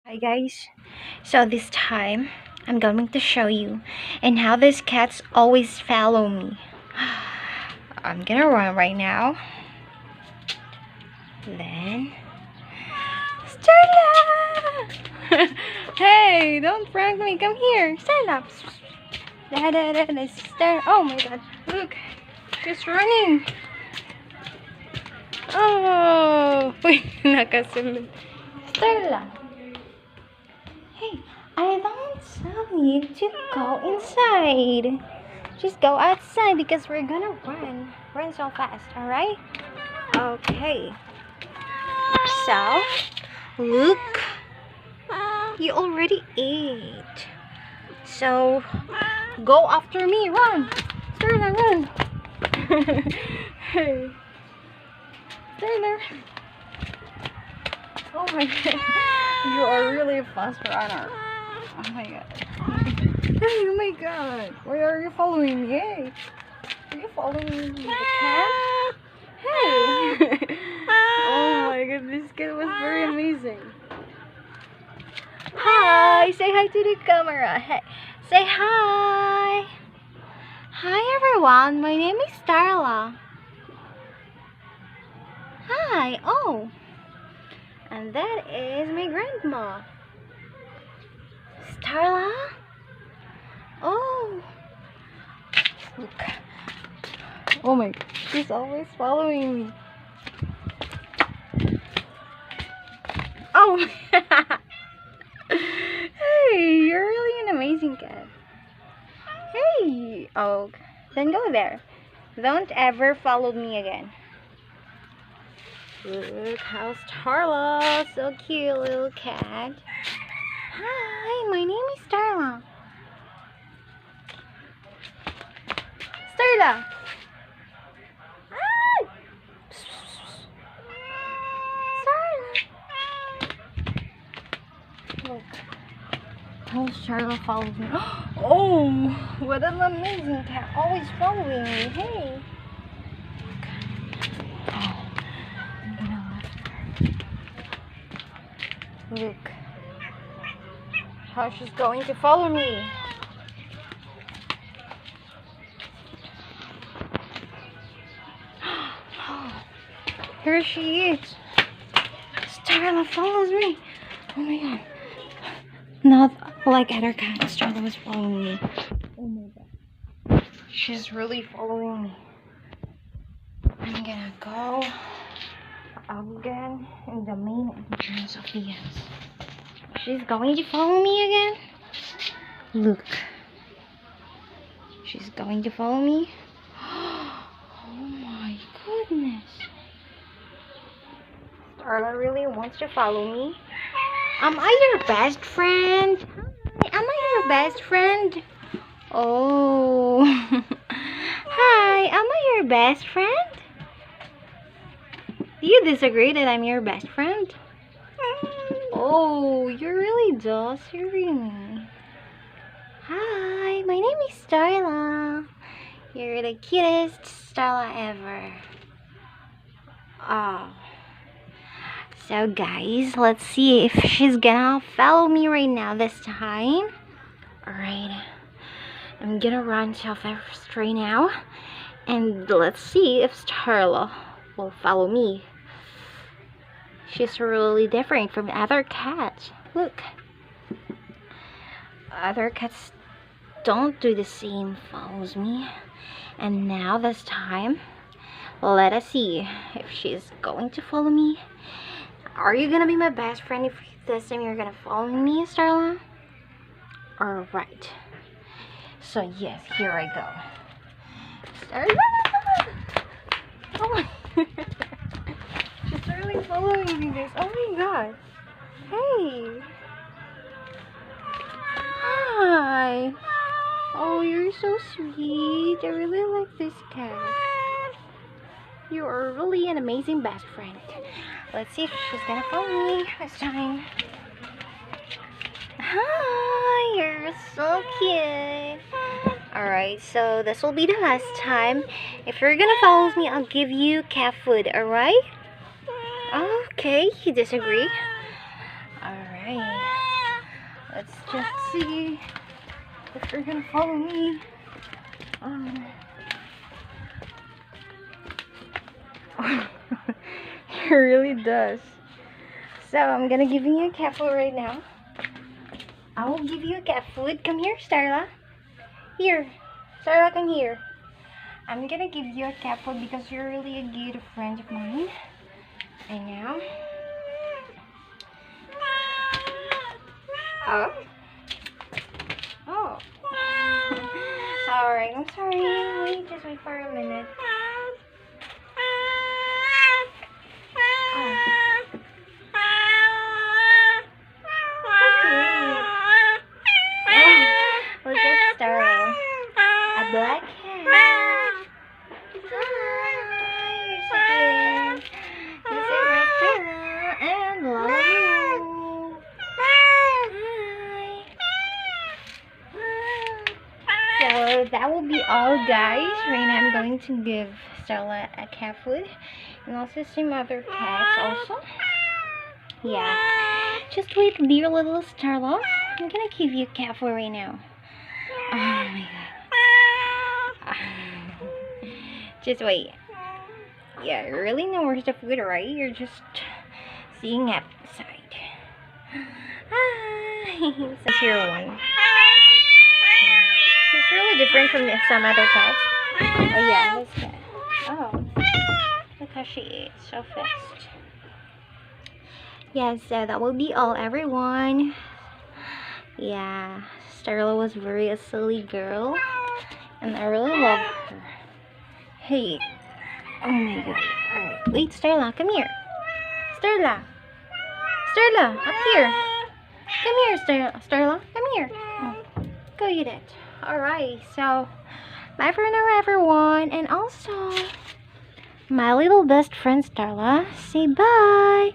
Hi guys, so this time I'm going to show you and how these cats always follow me. I'm gonna run right now. Then Starla! Hey, don't prank me, come here, Starla. Oh my god, look, she's running. Oh, wait, nakasunod. Starla. Hey, I don't tell you to go inside. Just go outside because we're gonna run. Run so fast, alright? Okay. So, look. You already ate. So, go after me. Run. Starla, run. Hey. Starla. Oh my god. You are really a fast runner. Oh my god. Hey, oh my god. Why are you following me? Hey. Are you following me with the cat? Hey. Oh my god, this kid was very amazing. Hi. Say hi to the camera. Hey. Say hi. Hi everyone. My name is Starla. Hi. Oh. And that is my grandma. Starla? Oh. Look. Oh my god. She's always following me. Oh. Hey, you're really an amazing cat. Hey. Oh. Then go there. Don't ever follow me again. Look how Starla, so cute little cat. Hi, my name is Starla. Starla. Hi. Starla. Look how Starla follows me. Oh, what an amazing cat! Always following me. Hey. Look how she's going to follow me. Here she is. Starla follows me. Oh my god. Not like other cats. Starla was following me. Oh my god. She's really following me. I'm gonna go again in the main entrance of the house. She's going to follow me again. Look. She's going to follow me. Oh my goodness. Starla really wants to follow me. Am I your best friend? Hi, am I your best friend? Oh. Hi, am I your best friend? Do you disagree that I'm your best friend? Oh, you're really dossing me. Hi, my name is Starla. You're the cutest Starla ever. Oh. So guys, let's see if she's gonna follow me right now this time. Alright. I'm gonna run so fast right now. And let's see if Starla will follow me. She's really different from other cats. Look. Other cats don't do the same, follows me. And now this time, let us see if she's going to follow me. Are you gonna be my best friend if this time you're gonna follow me, Starla? Alright. So yes, here I go. Starla! Oh my she's really following me, guys. Oh my god. Hey. Hi. Oh, you're so sweet. I really like this cat. You are really an amazing best friend. Let's see if she's gonna follow me this time. Hi, you're so cute. Alright, so this will be the last time. If you're gonna follow me, I'll give you cat food, alright? Okay, you disagree? Alright. Let's just see if you're gonna follow me. It really does. So I'm gonna give you a cat food right now. I will give you a cat food. Come here, Starla. Here, Starla, come here. I'm gonna give you a cat food because you're really a good friend of mine. And now, oh. All right. I'm sorry. Just wait for a minute. Look at Starla, a black cat. This is Starla and Lulu. So that will be all, guys. Right now I'm going to give Starla a cat food and also some other cats also. Yeah. Just wait, dear little Starla. I'm gonna give you a cat food right now. Oh my god. Just wait. Yeah, you really know where's the food, right? You're just seeing outside. This here one. Yeah. She's really different from some other cats. Oh yeah, this cat. Oh. Look how she ate so fast. Yeah, so that will be all, everyone. Yeah, Starla was very a silly girl, and I really love her. Hey, oh my god. Alright, wait, Starla, come here. Starla, up here. Come here, Starla, come here. Oh, go eat it. Alright, so bye for now, everyone, and also my little best friend Starla, say bye.